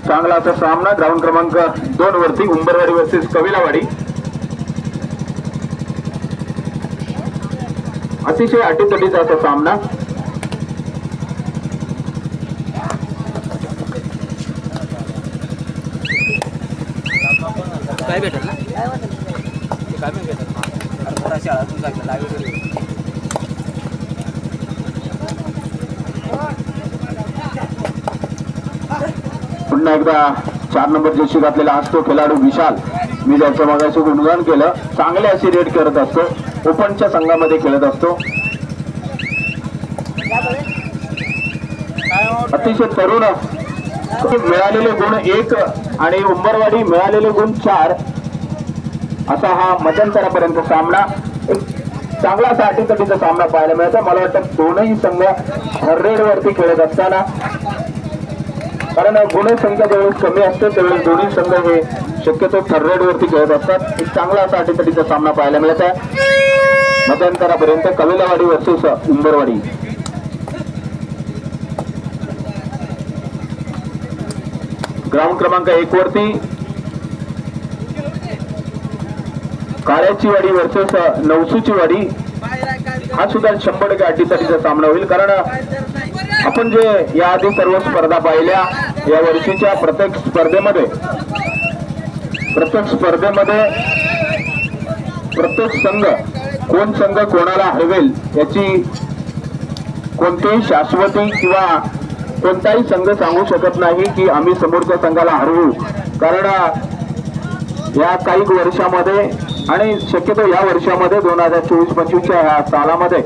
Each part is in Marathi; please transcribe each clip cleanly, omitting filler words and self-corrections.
चांगला असा सामना ग्राउंड क्रमांक 2 वरती उंबरवाडी वर्सेस कविलावाडी। अतिशय अटीतटीचा असा सामना। काय भेटेल ना काय भेटेल शाळातून जायचं लाईव्ह पुन्हा एकदा 4 नंबर जर्सी घातलेला असतो खेळाडू विशाल। मी त्याचं मागाशी गुणगान केलं, चांगले अशी रेड करत असतो, ओपनच्या संघामध्ये खेळत असतो। अतिशय तरुण मिळालेले गुण 1 आणि उंबरवाडी मिळालेले गुण 4 असा हा मध्यंतरापर्यंत सामना चांगला असा अटीतटीचा सामना पाहायला मिळतो। मला वाटतं दोनही संघ रेड वरती खेळत असताना, कारण गुणसंख्या ज्यावेळेस कमी असते त्यावेळेस दोन्ही संघ हे शक्यतो थर्ड वरती खेळत असतात। एक चांगला असा अटीतटीचा सामना पाहायला मिळत आहे मध्यंतरापर्यंत कविलावाडी वर्सेस उंबरवाडी। ग्राउंड क्रमांक 1 वरती काळ्याची वाडी वर्सेस नवसूची वाडी। हा सुद्धा 100% अटीतटीचा सामना होईल, कारण आपण जे याआधी सर्व स्पर्धा पाहिल्या या वर्षीच्या प्रत्येक स्पर्धेमध्ये प्रत्येक संघ कोण संघ कोणाला हरवेल याची कोणतीही शाश्वती किंवा कोणताही संघ सांगू शकत नाही की आम्ही समोरच्या संघाला हरवू, कारण या काही वर्षामध्ये आणि शक्यतो या वर्षामध्ये 2024-25च्या ह्या सालामध्ये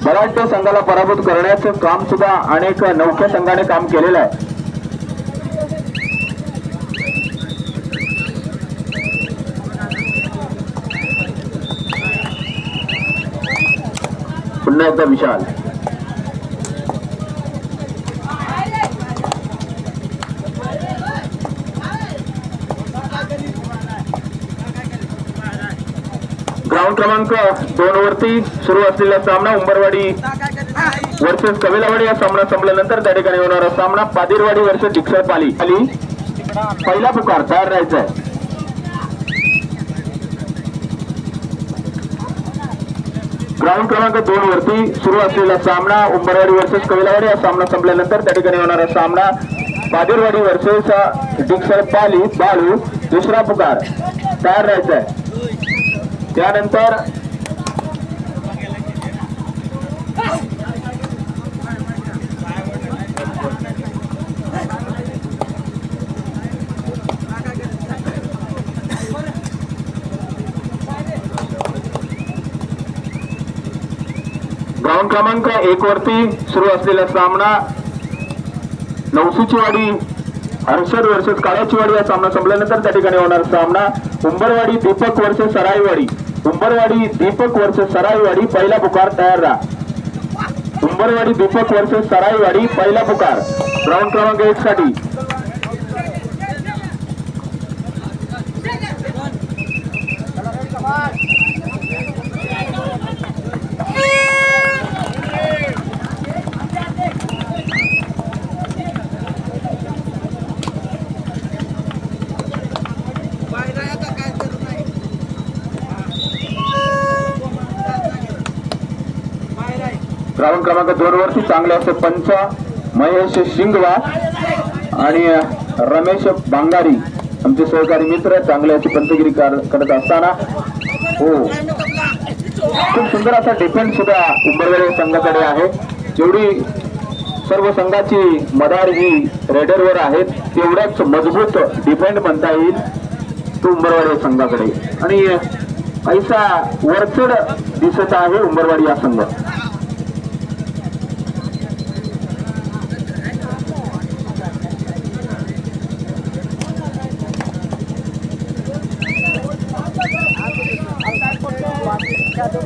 बऱ्याचशा संघाला पराभूत करण्याचं काम सुद्धा अनेक नवख्या संघाने काम केलेलं आहे। पुन्हा एकदा विशाल ग्राउंड क्रमांक 2 वरती सुरू असलेला सामना उंबरवाडी वर्सेस कविलावाडी। या सामना संपल्यानंतर त्या ठिकाणी होणारा सामना पादिरवाडी वर्सेस डिक्सळपाली। पहिला पुकार तयार राहायचा आहे। ग्राउंड क्रमांक 2 वरती सुरू असलेला सामना उंबरवाडी वर्सेस कविलावाडी। या सामना संपल्यानंतर त्या ठिकाणी होणारा सामना पादिरवाडी वर्सेस डिक्सळपाली। बाळू दुसरा पुकार तयार राहायचा आहे। त्यानंतर ग्राउंड क्रमांक 1 वरती सुरू असलेला सामना नवसूचीवाडी हर्षद वर्सेस काळ्याचीवाडी। या सामना संपल्यानंतर त्या ठिकाणी होणार सामना उंबरवाडी दीपक वर्सेस सराईवाडी। उंबरवाडी दीपक वर्सेस सराईवाडी पहिला पुकार तयार राहा। उंबरवाडी दीपक वर्सेस सराईवाडी पहिला पुकार ग्राउंड क्रमांक 1 साठी। ग्राउंड क्रमांक 2 वरती चांगले असे पंच महेश शिंगवा आणि रमेश बांगारी आमचे सहकारी मित्र चांगले अशी पंचगिरी करत असताना खूप सुंदर असा डिफेन्स सुद्धा उंबरवाडी संघाकडे आहे। जेवढी सर्व संघाची मदार ही रेडरवर आहे तेवढाच मजबूत डिफेंड म्हणता येईल तो उंबरवाडी संघाकडे, आणि पैसा वरचढ दिसत आहे उंबरवाडी या संघ।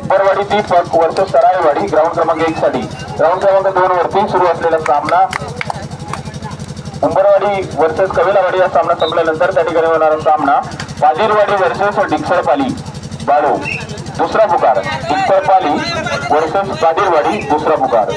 उंबरवाडी दीपक वर्सेस सरायवाडी ग्राउंड क्रमांक 1 साठी. ग्राउंड क्रमांक 2 वरती सुरू असलेला सामना उंबरवाडी वर्सेस कवेलावाडी हा सामना संपल्यानंतर त्या ठिकाणी होणारा सामना पाजीरवाडी वर्सेस डिक्सळपाली बाळू दुसरा पुकार. डिक्सळपाली वर्सेस पाजीरवाडी दुसरा पुकार.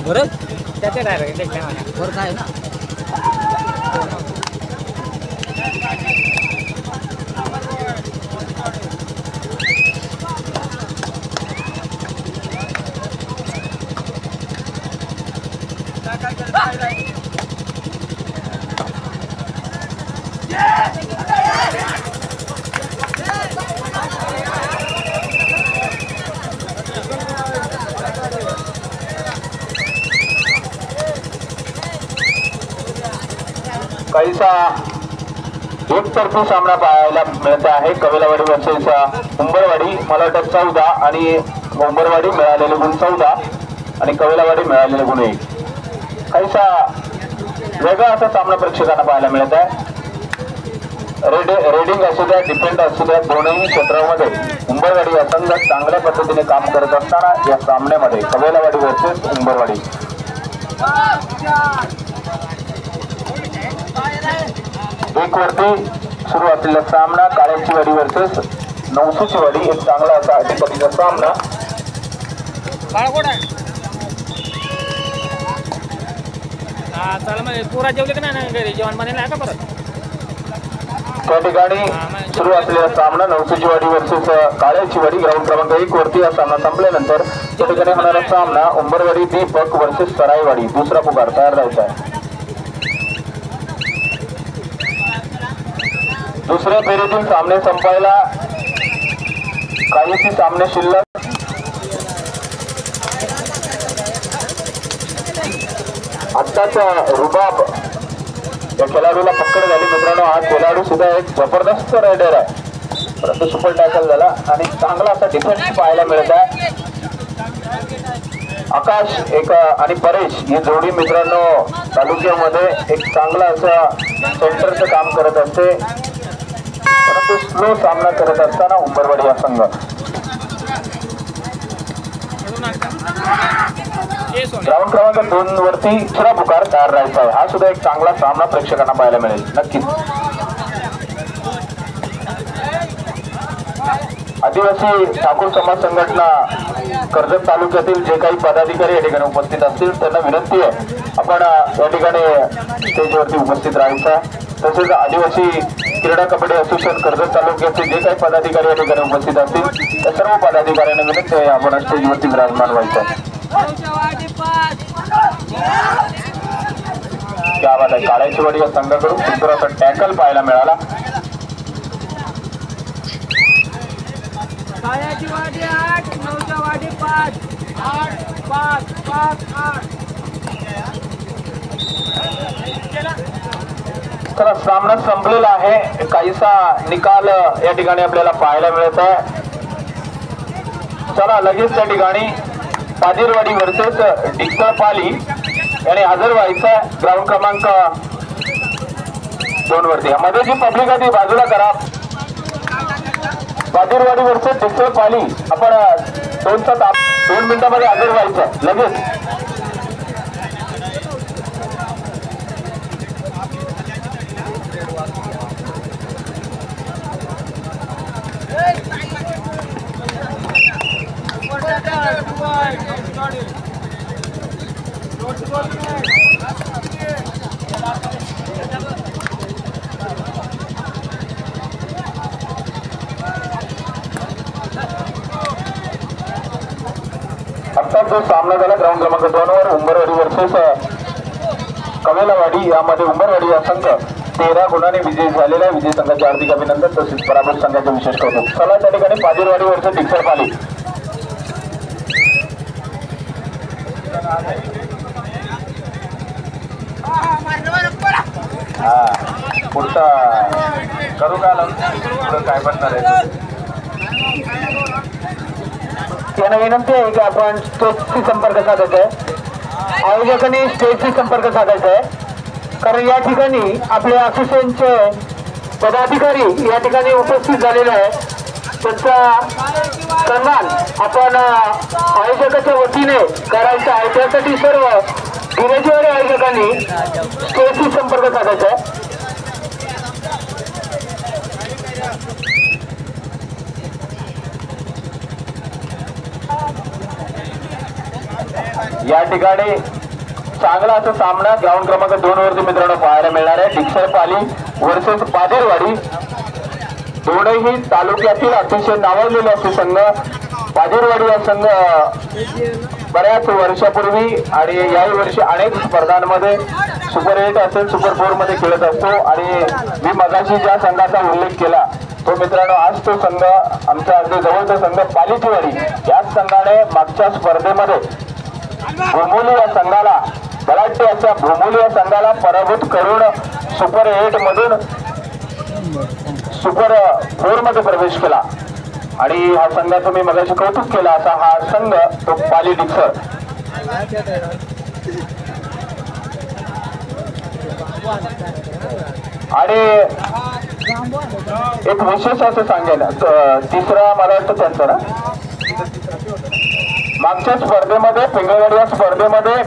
बरं त्याचे डायरेक्ट देखल्या बरं काय ना काहीसा एकतर्फी सामना पाहायला मिळत आहे. कवेलावाडी वर्सेस उंबरवाडी. मला वाटतं 14 आणि उंबरवाडी मिळालेले गुण 14 आणि कवेलावाडी मिळालेले गुण 1. काहीसा वेगळा असा सामना प्रेक्षकांना पाहायला मिळत आहे. रेडिंग असू द्या डिफेंड असू द्या दोनही क्षेत्रामध्ये उंबरवाडी हा संघ चांगल्या पद्धतीने काम करत असताना या सामन्यामध्ये कवेलावाडी वर्सेस उंबरवाडी. एक वरती सुरू असलेला सामना काळ्याची वाडी वर्सेस नवसूची वाडी. एक चांगला असा अटीतटीचा सामना. पुरा जेवले का नाही घरी जेवण मध्ये नाही का परत त्या ठिकाणी सुरू असलेला सामना नवसूची वाडी वर्सेस काळ्याची वाडी. ग्राउंड क्रमांक 1 वरती हा सामना संपल्यानंतर त्या ठिकाणी होणारा सामना उंबरवाडी दीपक वर्सेस सरायवाडी दुसरा पुकार तयार राहायचा आहे. दुसऱ्या फेरीतील सामने संपायला काहीशी सामने शिल्लक. आत्ताच रुबाब या खेळाडूला पकड झाली मित्रांनो. हा खेळाडू सुद्धा एक जबरदस्त रायडर आहे परंतु सुपर टॅकल झाला आणि चांगला असा डिफेन्स पाहायला मिळत आहे. आकाश एक आणि परेश ही जोडी मित्रांनो तालुक्यामध्ये एक चांगला असं सेंटरचं काम करत असते परंतु स्लो सामना करत असताना उंबरवाडी हा संघ. ग्राउंड क्रमांक 2 वरती दुसरा पुकार तयार राहायचा आहे. हा सुद्धा एक चांगला सामना प्रेक्षकांना पाहायला मिळेल नक्कीच. आदिवासी ठाकूर समाज संघटना कर्जत तालुक्यातील जे काही पदाधिकारी या ठिकाणी उपस्थित असतील त्यांना विनंती आहे आपण या ठिकाणी स्टेजवरती उपस्थित राहायचा. तसेच आदिवासी क्रीडा कबड्डी असोसिएशन कर्जत तालुक्याचे जे काही पदाधिकारी या ठिकाणी उपस्थित असतील त्या सर्व पदाधिकाऱ्यांना विनंती आहे आपण स्टेजवरती विराजमान व्हायचं. त्या बात आहे. काळ्याची वाडी या संघाकडून सुंदर असा टॅकल पाहायला मिळाला. तर सामना संपलेला आहे. काहीसा निकाल या ठिकाणी आपल्याला पाहायला मिळत आहे. चला लगेच त्या ठिकाणी पाजीरवाडी वर्सेस डिक्सळपाली याने हजर व्हायचा ग्राउंड क्रमांक 2 वरती. मध्ये जी पब्लिक आहे ती बाजूला करा. पाजीरवाडी वर्सेस डिक्सळपाली आपण 2 मिनिटांमध्ये हजर व्हायचं लगेच. जो सामना झाला ग्राउंड क्रमांक 2 वर उंबरवाडी वर्सेस कवेलावाडी, यामध्ये उंबरवाडी या संघ 13 गुणांनी विजयी झालेला आहे. विजयी संघाचे हार्दिक अभिनंदन, तसेच पराभूत संघाचे विशेष कौतुक. चला त्या ठिकाणी पाजीरवाडी वर्सेस डिक्सर पाली. पुढचा करू का पुढं काय बनणार आहे? त्यांना विनंती आहे की आपण स्टेजशी संपर्क साधायचा आहे, आयोजकांनी स्टेजशी संपर्क साधायचा आहे, कारण या ठिकाणी आपले असोसिएशनचे पदाधिकारी या ठिकाणी उपस्थित झालेले आहे. त्यांचा सन्मान आपण आयोजकाच्या वतीने करायचा आहे. त्यासाठी सर्व गिरेजवाडी आयोजकांनी स्टेजशी संपर्क साधायचा आहे. या ठिकाणी चांगला असा सामना ग्राउंड क्रमांक 2 वरती मित्रांनो पाहायला मिळणार आहे. डिक्सर पाली वर्सेस पाजीरवाडी. दोनही तालुक्यातील अतिशय नावाजलेले असे संघ. पाजीरवाडी हा संघ बऱ्याच वर्षापूर्वी आणि याही वर्षी अनेक स्पर्धांमध्ये सुपर 8 असेल सुपर 4 मध्ये खेळत असतो. आणि मी मगाशी ज्या संघाचा उल्लेख केला तो मित्रांनो आज तो संघ आमचा अगदी जवळचा संघ पालीचीवाडी, याच संघाने मागच्या स्पर्धेमध्ये भोमोली या संघाला, बलाढ्य अशा भोमोली या संघाला पराभूत करून सुपर 8 मधून सुपर 4 मध्ये प्रवेश केला. आणि हा संघाचं मी मगाशी कौतुक केला असा हा संघ तो पाली डिक्सर. आणि एक विशेष असं सांगेल, तिसरा मला वाटतं त्यांचं ना मागच्या स्पर्धेमध्ये पिंगळवाडी या स्पर्धेमध्ये